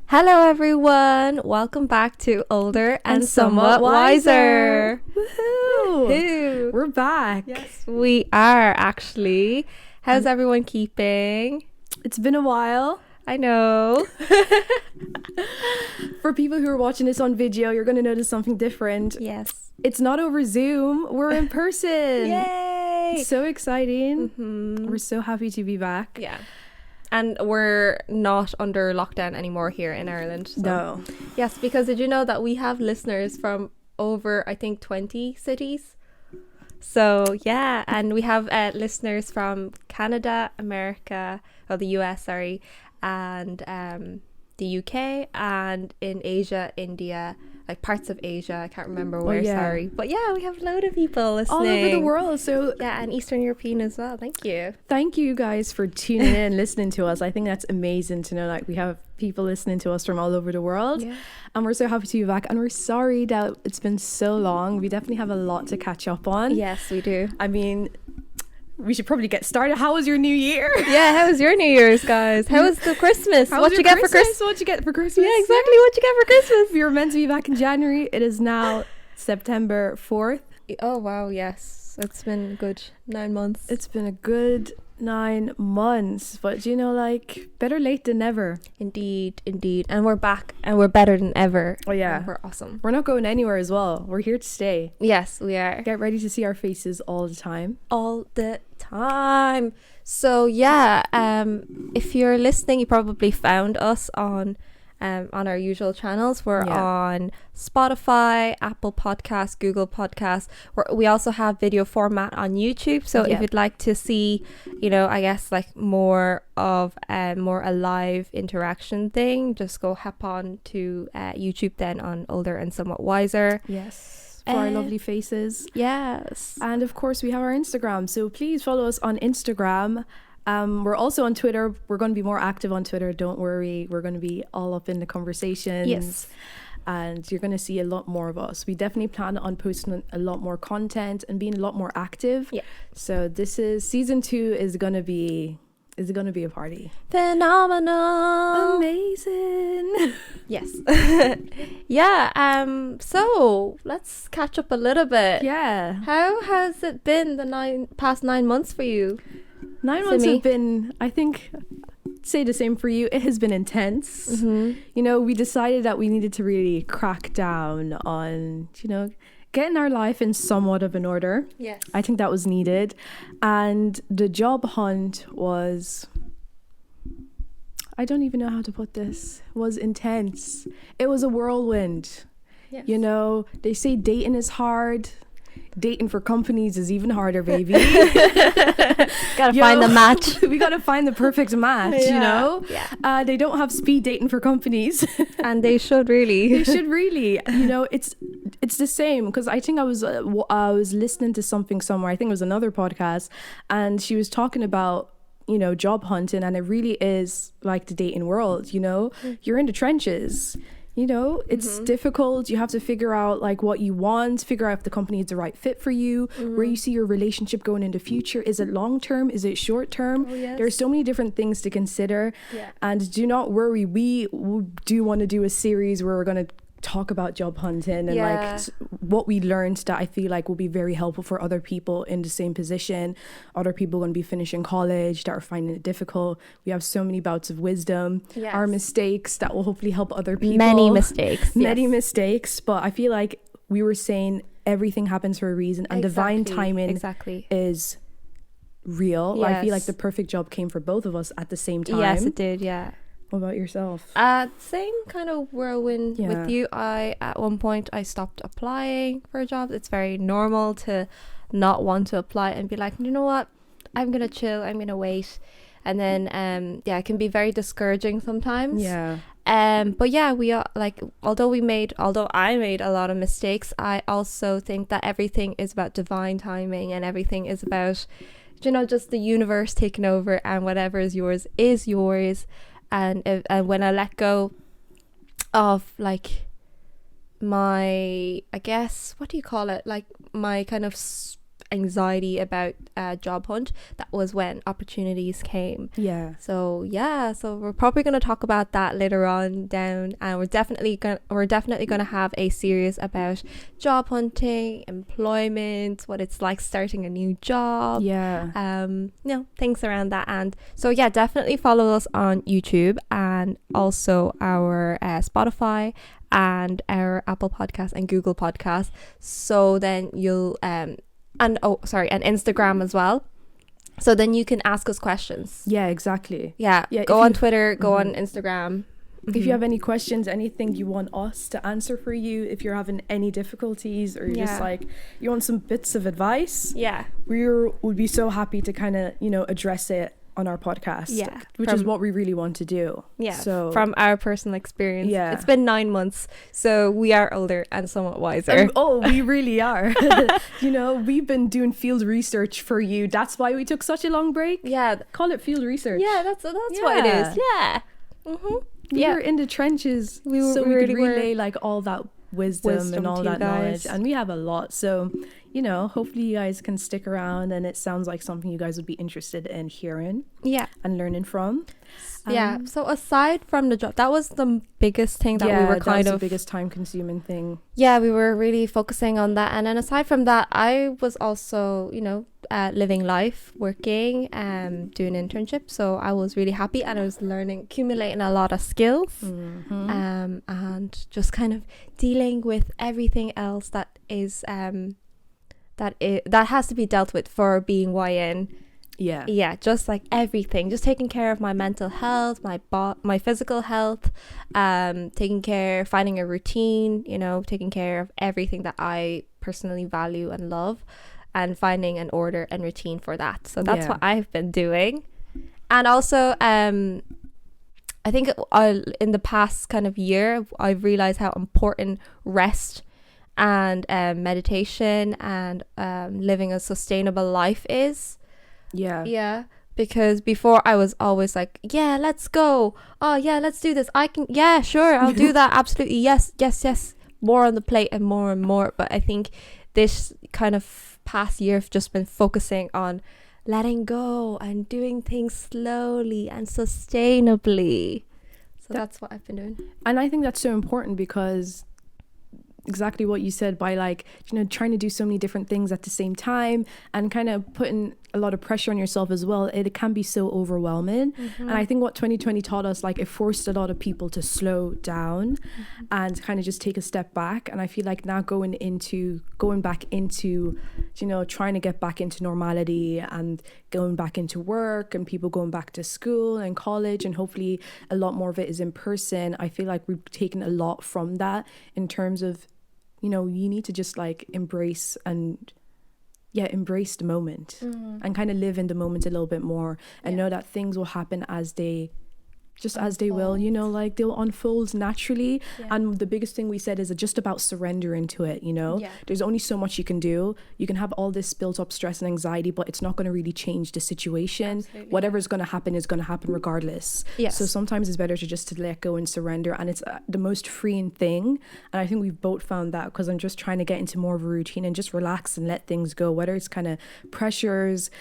Hello everyone, welcome back to Older and Somewhat Wiser. Woohoo! We're back. Yes, we are actually. How's everyone keeping? It's been a while. I know. For people who are watching this on video, you're going to notice something different. Yes. It's not over Zoom. We're in person. Yay! It's so exciting. Mm-hmm. We're so happy to be back. Yeah. And we're not under lockdown anymore here in Ireland. So. No. Yes, because did you know that we have listeners from over, I think, 20 cities? So, yeah, and we have listeners from Canada, America, or the US, sorry, and the UK, and in Asia, India, like parts of Asia. I can't remember where, sorry. But yeah, we have a load of people listening. All over the world. So yeah, and Eastern European as well. Thank you. Thank you guys for tuning in, listening to us. I think that's amazing to know like we have people listening to us from all over the world. Yeah. And we're so happy to be back. And we're sorry that it's been so long. We definitely have a lot to catch up on. Yes, we do. I mean, we should probably get started. How was your New Year? Yeah, how was your New Year's, guys? How was the Christmas? What'd you get for Christmas? What'd you get for Christmas? Yeah, exactly. What'd you get for Christmas? We were meant to be back in January. It is now September 4th. Oh, wow, yes. It's been a good 9 months. It's been a good 9 months. But, you know, like, better late than never. Indeed, indeed. And we're back and we're better than ever. Oh, yeah. And we're awesome. We're not going anywhere as well. We're here to stay. Yes, we are. Get ready to see our faces all the time. All the time. So, yeah, if you're listening, you probably found us on our usual channels. We're on Spotify, Apple Podcasts, Google Podcasts. We also have video format on YouTube. So if you'd like to see, you know, I guess like more of more a live interaction thing, just go hop on to YouTube then on Older and Somewhat Wiser. Yes. For our lovely faces. Yes. And of course we have our Instagram. So please follow us on Instagram. We're also on Twitter. We're going to be more active on Twitter. Don't worry. We're going to be all up in the conversations. Yes. And you're going to see a lot more of us. We definitely plan on posting a lot more content and being a lot more active. Yeah. So this is season 2 is going to be a party. Phenomenal. Amazing. Yes. Yeah. So let's catch up a little bit. Yeah. How has it been the past 9 months for you? 9 months have been, I think, say the same for you. It has been intense. Mm-hmm. You know, we decided that we needed to really crack down on, you know, getting our life in somewhat of an order. Yes. I think that was needed. And the job hunt was, I don't even know how to put this, was intense. It was a whirlwind. Yes. You know, they say dating is hard. Dating for companies is even harder, baby. Gotta find the match. We gotta find the perfect match, you know? Yeah. They don't have speed dating for companies. And they should really. They should really. You know, it's the same. Because I think I was listening to something somewhere. I think it was another podcast. And she was talking about, you know, job hunting. And it really is like the dating world, you know? You're in the trenches. You know, it's difficult. You have to figure out like what you want, figure out if the company is the right fit for you, where you see your relationship going in the future. Is it long term? Is it short term? Oh, yes. There are so many different things to consider. Yeah. And do not worry. We do want to do a series where we're going to talk about job hunting and like what we learned that I feel like will be very helpful for other people in the same position. Other people going to be finishing college that are finding it difficult. We have so many bouts of wisdom, our mistakes that will hopefully help other people. Many mistakes. But I feel like we were saying everything happens for a reason, and divine timing is real. Yes. I feel like the perfect job came for both of us at the same time. Yes, it did. Yeah. What about yourself? Same kind of whirlwind with you. At one point I stopped applying for jobs. It's very normal to not want to apply and be like, you know what, I'm gonna chill, I'm gonna wait. And then it can be very discouraging sometimes. Yeah. But yeah, we are like, although I made a lot of mistakes, I also think that everything is about divine timing, and everything is about, you know, just the universe taking over, and whatever is yours is yours. And when I let go of like my, I guess, what do you call it? Like my kind of anxiety about job hunt, that was when opportunities came. So we're probably going to talk about that later on down, and we're definitely going to have a series about job hunting, employment, what it's like starting a new job, things around that. And so definitely follow us on YouTube, and also our Spotify and our Apple Podcast and Google Podcast. So then you'll and Instagram as well. So then you can ask us questions. Exactly. Go on Twitter, go on Instagram. If you have any questions, anything you want us to answer for you, if you're having any difficulties, or you're just like, you want some bits of advice, we would be so happy to kind of, address it on our podcast, which is what we really want to do. So from our personal experience, it's been 9 months, so we are older and somewhat wiser. We really are. We've been doing field research for you. That's why we took such a long break. Call it field research. That's what it is. We were in the trenches, we could relay like all that wisdom and all that knowledge, and we have a lot. So hopefully you guys can stick around, and it sounds like something you guys would be interested in hearing and learning from. So aside from the job, that was the biggest thing that we were the biggest time consuming thing. We were really focusing on that. And then aside from that, I was also living life, working, doing internship. So I was really happy, and I was accumulating a lot of skills, and just kind of dealing with everything else that is that has to be dealt with for being YN. Just like everything, just taking care of my mental health, my physical health, finding a routine, taking care of everything that I personally value and love, and finding an order and routine for that. So that's what I've been doing. And also I think in the past kind of year, I've realized how important rest and meditation and living a sustainable life is. Because before I was always like, let's go, let's do this, I can, sure, I'll do that, absolutely, yes, more on the plate and more. But I think this kind of past year I've just been focusing on letting go and doing things slowly and sustainably. So that's what I've been doing. And I think that's so important, because exactly what you said, by like, trying to do so many different things at the same time, and kind of putting a lot of pressure on yourself as well, it can be so overwhelming. And I think what 2020 taught us, like, it forced a lot of people to slow down and kind of just take a step back. And I feel like now going back into trying to get back into normality, and going back into work, and people going back to school and college, and hopefully a lot more of it is in person. I feel like we've taken a lot from that, in terms of you need to just like embrace the moment, and kind of live in the moment a little bit more, and know that things will happen as they will, like they'll unfold naturally. And the biggest thing we said is just about surrendering to it. There's only so much you can do. You can have all this built up stress and anxiety, but it's not going to really change the situation. Whatever's going to happen is going to happen regardless. So sometimes it's better to let go and surrender, and it's the most freeing thing. And I think we've both found that, because I'm just trying to get into more of a routine and just relax and let things go, whether it's kind of pressures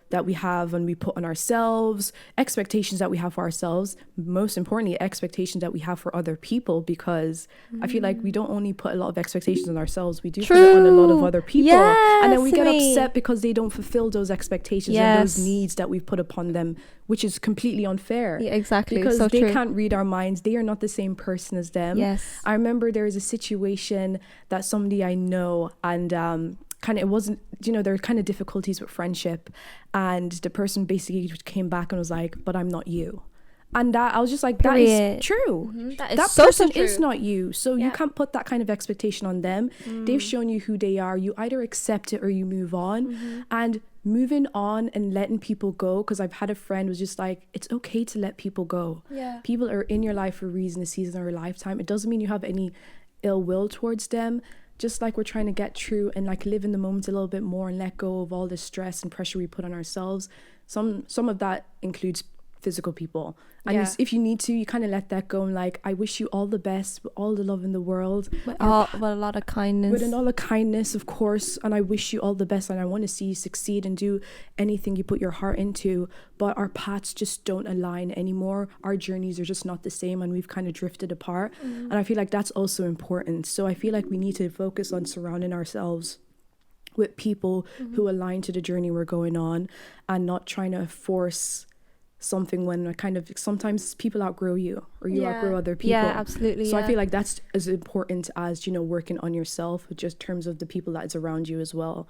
that we have and we put on ourselves, expectations that we have for ourselves, most importantly expectations that we have for other people, because I feel like we don't only put a lot of expectations on ourselves, we do put it on a lot of other people, and then we get upset because they don't fulfill those expectations and those needs that we've put upon them, which is completely unfair. Exactly, because so they true. Can't read our minds. They are not the same person as them. I remember there was a situation that somebody I know, and kind of, it wasn't, there were kind of difficulties with friendship, and the person basically came back and was like, but I'm not you. And that, I was just like, that is true. That person is not you. So you can't put that kind of expectation on them. They've shown you who they are. You either accept it or you move on. And moving on and letting people go, because I've had a friend who's just like, it's okay to let people go. People are in your life for a reason, a season, or a lifetime. It doesn't mean you have any ill will towards them. Just like we're trying to get through and like live in the moment a little bit more, and let go of all the stress and pressure we put on ourselves. Some of that includes physical people. And if you need to, you kind of let that go, and like, I wish you all the best with all the love in the world, with a lot of kindness, with a lot of kindness, of course. And I wish you all the best, and I want to see you succeed and do anything you put your heart into. But our paths just don't align anymore. Our journeys are just not the same, and we've kind of drifted apart. And I feel like that's also important. So I feel like we need to focus on surrounding ourselves with people who align to the journey we're going on, and not trying to force something when sometimes people outgrow you, or you outgrow other people. Yeah, absolutely. So I feel like that's as important as, you know, working on yourself, with just terms of the people that is around you as well.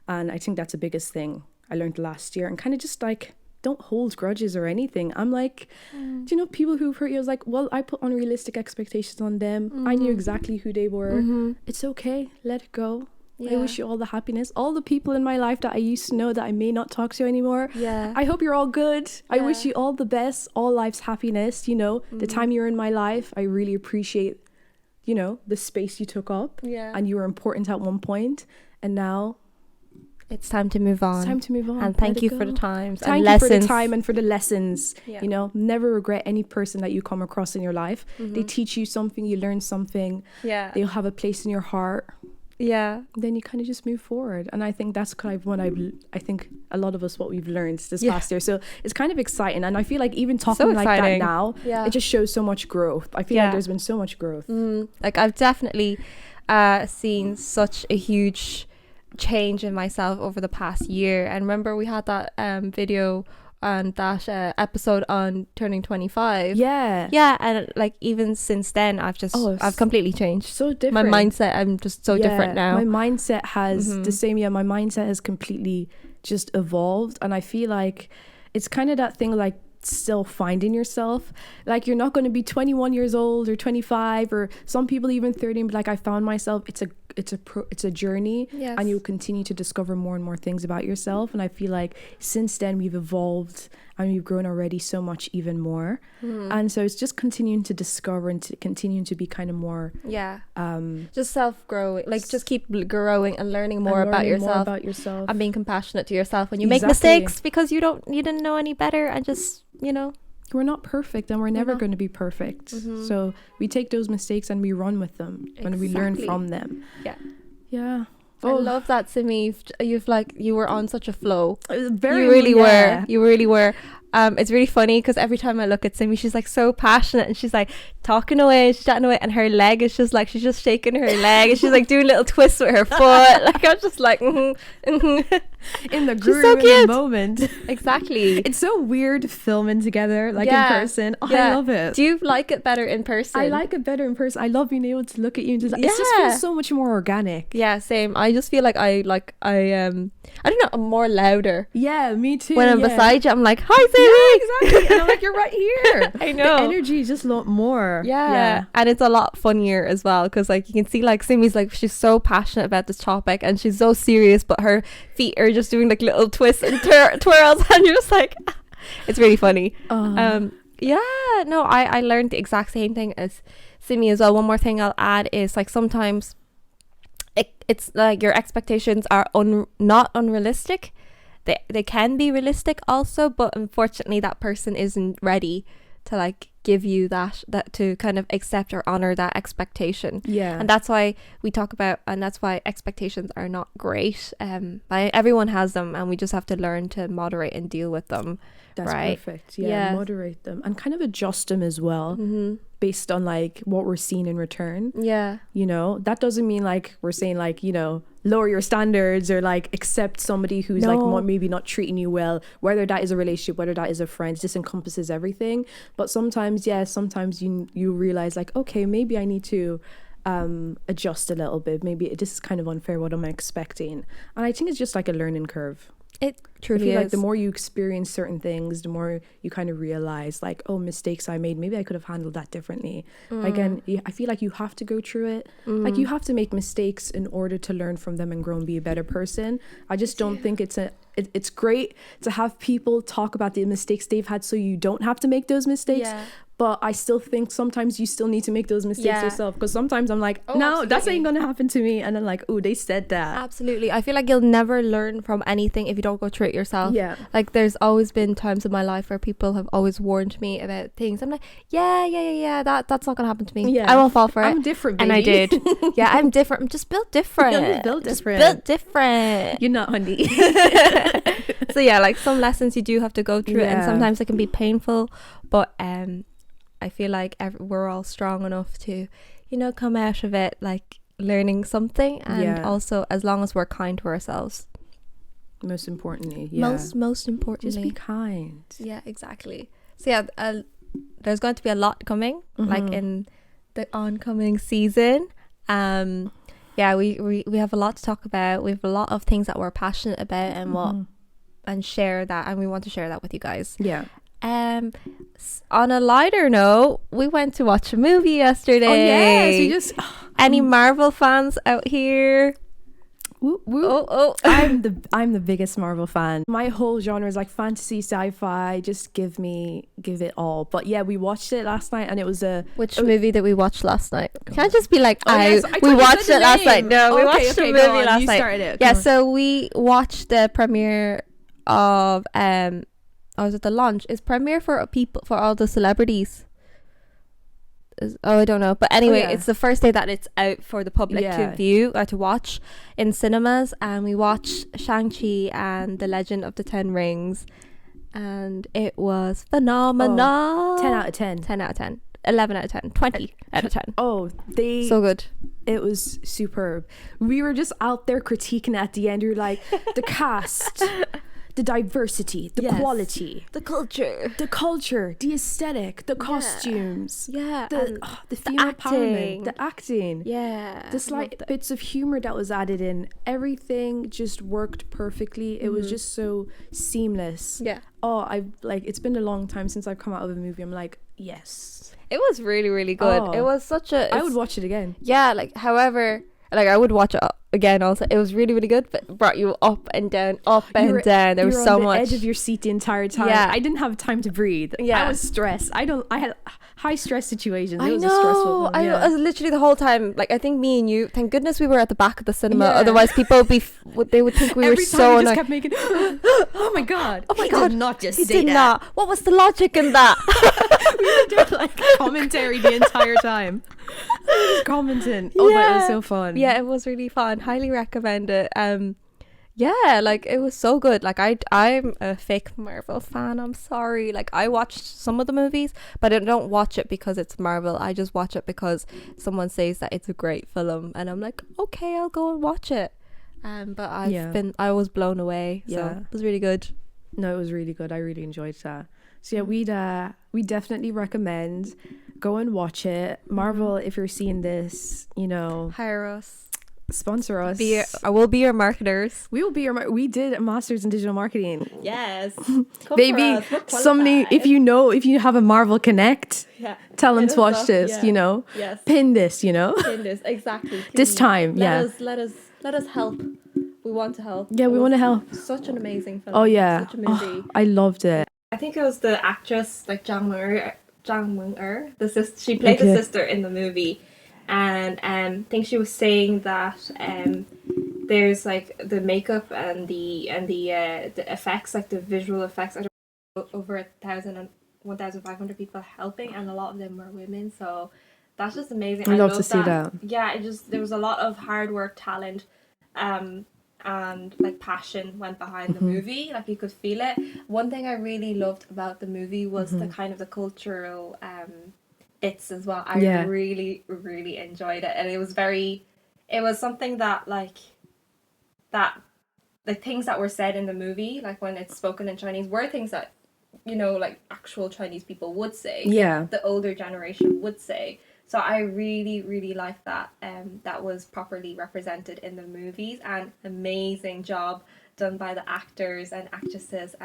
And I think that's the biggest thing I learned last year, and kind of just like, don't hold grudges or anything. I'm like, do you know, people who've hurt you, I was like, well, I put unrealistic expectations on them. I knew exactly who they were. It's okay, let it go. I wish you all the happiness. All the people in my life that I used to know that I may not talk to anymore, I hope you're all good. I wish you all the best, all life's happiness. You know, the time you're in my life, I really appreciate, you know, the space you took up, and you were important at one point, and now it's time to move on. It's time to move on. And thank you for the times. Thank you for the time and for the lessons. You know, never regret any person that you come across in your life. They teach you something, you learn something. They'll have a place in your heart. Then you kind of just move forward. And I think that's kind of what I think a lot of us, what we've learned this past year. So it's kind of exciting. And I feel like even talking like that now, it just shows so much growth. I feel like there's been so much growth. Like I've definitely seen such a huge change in myself over the past year. And remember we had that video and that episode on turning 25. And like even since then I've completely changed. So different. My mindset, I'm just so different now. My mindset has the same. My mindset has completely just evolved. And I feel like it's kind of that thing, like still finding yourself. Like you're not going to be 21 years old or 25, or some people even 30 and be like, I found myself. It's a journey, and you'll continue to discover more and more things about yourself. And I feel like since then we've evolved and we've grown already so much even more. And so it's just continuing to discover and to continuing to be kind of more just self-growing, like just keep growing and learning more about yourself and being compassionate to yourself when you make mistakes, because you didn't know any better, and just, you know, we're not perfect, and we're never going to be perfect. So we take those mistakes and we run with them and we learn from them. I love that, Simi. You were on such a flow. It was very, you really were. It's really funny because every time I look at Simi, she's like so passionate, and she's like talking away, she's chatting away, and her leg is just like, she's just shaking her leg, and she's like doing little twists with her foot. Like I'm just like in the groove, so in the moment. Exactly. It's so weird filming together, like in person. I love it. Do you like it better in person? I like it better in person. I love being able to look at you and just, it just feels so much more organic. Yeah, same. I just feel like I don't know, I'm more louder. Yeah, me too. When I'm beside you, I'm like, hi, Simi. Yeah, exactly. And I'm like, you're right here. I know. The energy is just a lot more. Yeah. And it's a lot funnier as well, because like you can see like Simi's like, she's so passionate about this topic and she's so serious, but her feet are just doing like little twists and twirls, and you're just like, it's really funny. I learned the exact same thing as Simi as well. One more thing I'll add is like sometimes it's like your expectations are not unrealistic. They can be realistic also, but unfortunately that person isn't ready to like give you that to kind of accept or honor that expectation. And that's why we talk about, and that's why expectations are not great. Everyone has them, and we just have to learn to moderate and deal with them. That's perfect. Moderate them and kind of adjust them as well, based on like what we're seeing in return. You know, that doesn't mean like we're saying like, you know, lower your standards or like accept somebody who's like maybe not treating you well, whether that is a relationship, whether that is a friend. This encompasses everything. But sometimes you realize like, okay, maybe I need to adjust a little bit. Maybe this is kind of unfair, what am I expecting? And I think it's just like a learning curve. It truly is. Like the more you experience certain things, the more you kind of realize like, oh, mistakes I made, maybe I could have handled that differently. Again, I feel like you have to go through it. Like you have to make mistakes in order to learn from them and grow and be a better person. I just don't think it's it's great to have people talk about the mistakes they've had so you don't have to make those mistakes. Yeah. But I still think sometimes you still need to make those mistakes yourself, because sometimes I'm like, no, absolutely. That's ain't gonna happen to me, and then like, oh, they said that. Absolutely. I feel like you'll never learn from anything if you don't go through it yourself. Yeah. Like there's always been times in my life where people have always warned me about things. I'm like, yeah, that's not gonna happen to me. Yeah. I won't fall for it. I'm different, baby. And I did. Yeah, I'm different. I'm just built different. I'm built different. Built different. You're not, honey. So yeah, like some lessons you do have to go through, and sometimes it can be painful, but I feel like we're all strong enough to, you know, come out of it like learning something, and also as long as we're kind to ourselves. Most importantly, most importantly, just be kind. Yeah, exactly. So yeah, there's going to be a lot coming, like in the oncoming season. Yeah, we have a lot to talk about. We have a lot of things that we're passionate about, and share that, and we want to share that with you guys. Yeah. On a lighter note, we went to watch a movie yesterday. Oh yes, we just any Marvel fans out here? Whoop, whoop. Oh. I'm the biggest Marvel fan. My whole genre is like fantasy, sci-fi. Just give it all. But yeah, we watched it last night, and it was Which movie did we watch last night? Can I just be like, we watched it last night? No, we watched the movie last night. Started it. Yeah, so we watched the premiere of was it the launch? Is premiere for all the celebrities? I don't know, but anyway, it's the first day that it's out for the public to view or to watch in cinemas, and we watched ShangChi and the Legend of the Ten Rings, and it was phenomenal. 10 out of 10. 10 out of 10. 11 out of 10. 20 out of 10. So good. It was superb. We were just out there critiquing at the end. You're like, the cast, the diversity, the quality, the culture, the aesthetic, the costumes, the female acting. empowerment, the acting, the slight bits of humor that was added in. Everything just worked perfectly. It was just so seamless. It's been a long time since I've come out of a movie. I'm like, yes, it was really, really good. It was I would watch it again. However, I would watch it again also. It was really, really good, but it brought you up and down. There was so much. You were on the edge of your seat the entire time. I didn't have time to breathe. I was stressed. I had high stress situations. It was a stressful one. I was literally the whole time, like, I think me and you, thank goodness we were at the back of the cinema, otherwise people would be they would think we were so annoyed. Just kept making oh my god, he did not just say that. He did not. What was the logic in that? We were doing like commentary the entire time. Just commenting. But it was so fun. Yeah, it was really fun. Highly recommend it. It was so good. Like I'm a fake Marvel fan. I'm sorry. Like I watched some of the movies, but I don't watch it because it's Marvel. I just watch it because someone says that it's a great film, and I'm like, okay, I'll go and watch it. But I was blown away. So it was really good. No, it was really good. I really enjoyed that. So yeah, we definitely recommend go and watch it. Marvel, if you're seeing this, hire us, sponsor us. We'll be your marketers. We will be we did a master's in digital marketing. Yes, baby. Somebody, if you have a Marvel Connect, tell them to watch this. Yes. Pin this. Pin this exactly. Please. This time, Let us help. We want to help. Yeah, we want to help. Such an amazing film. Oh yeah, such a movie. I loved it. I think it was the actress like Jang Moon-er, she played the sister in the movie, and I think she was saying that there's like the makeup and the effects, like the visual effects, I don't know, over 1,500 people helping, and a lot of them were women, so that's just amazing. I love to see that. Yeah, there was a lot of hard work, talent, and like passion went behind the movie. Like you could feel it. One thing I really loved about the movie was the kind of the cultural bits as well. I really, really enjoyed it, and it was something that the things that were said in the movie, like when it's spoken in Chinese, were things that like actual Chinese people would say. Yeah, the older generation would say. So I really, really liked that. That was properly represented in the movies, and amazing job done by the actors and actresses.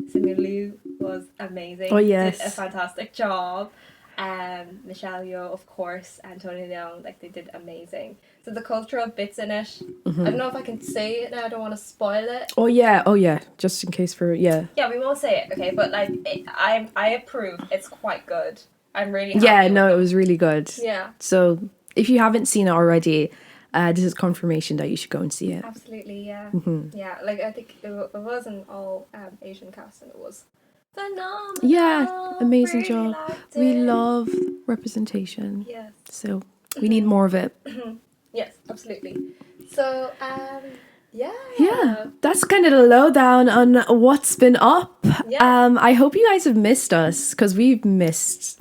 Simi Liu was amazing. Oh yes, did a fantastic job. Michelle Yeoh, of course, and Tony Leung, like they did amazing. So the cultural bits in it, I don't know if I can say it now, I don't want to spoil it. Oh yeah, just in case for, yeah. Yeah, we won't say it, okay, but like, I approve, it's quite good. I'm really happy Yeah, with no, them. it was really good. Yeah. So if you haven't seen it already, this is confirmation that you should go and see it. Absolutely, yeah. Yeah, like I think it was an all Asian cast, and it was phenomenal. Yeah, amazing Really job. liked We it. love representation. Yes. So we need more of it. Yes, absolutely. So, Yeah, that's kind of the lowdown on what's been up. Yeah. I hope you guys have missed us, because we've missed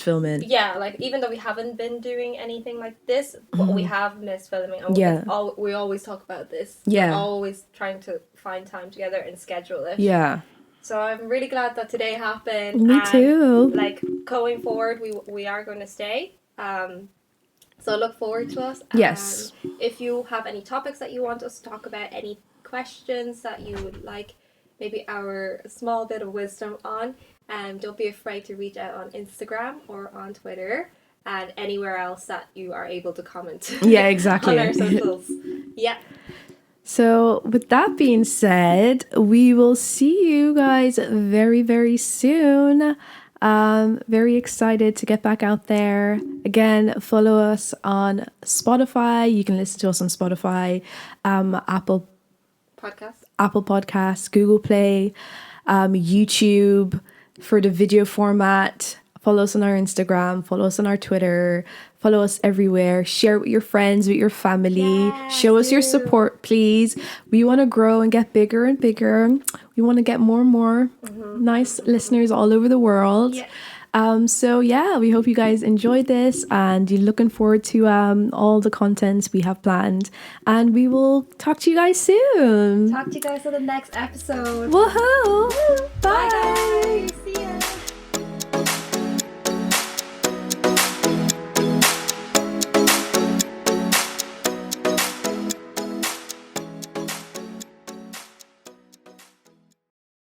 filming. Yeah, like even though we haven't been doing anything like this, but we have missed filming. And Yeah. we always talk about this. Yeah. We're always trying to find time together and schedule it. Yeah. So I'm really glad that today happened. Me too. Like going forward, we are going to stay. So look forward to us. Yes. If you have any topics that you want us to talk about, any questions that you would like, maybe our small bit of wisdom on, don't be afraid to reach out on Instagram or on Twitter and anywhere else that you are able to comment. Yeah, exactly. On our socials. Yeah. So with that being said, we will see you guys very, very soon. Very excited to get back out there. Again, follow us on Spotify. You can listen to us on Spotify, Apple Podcasts, Google Play, YouTube for the video format. Follow us on our Instagram, follow us on our Twitter, follow us everywhere. Share it with your friends, with your family. Show us your support, please. We want to grow and get bigger and bigger. We want to get more and more nice listeners all over the world. Yeah. So yeah, we hope you guys enjoyed this, and you're looking forward to all the contents we have planned. And we will talk to you guys soon. Talk to you guys in the next episode. Woohoo! Bye guys.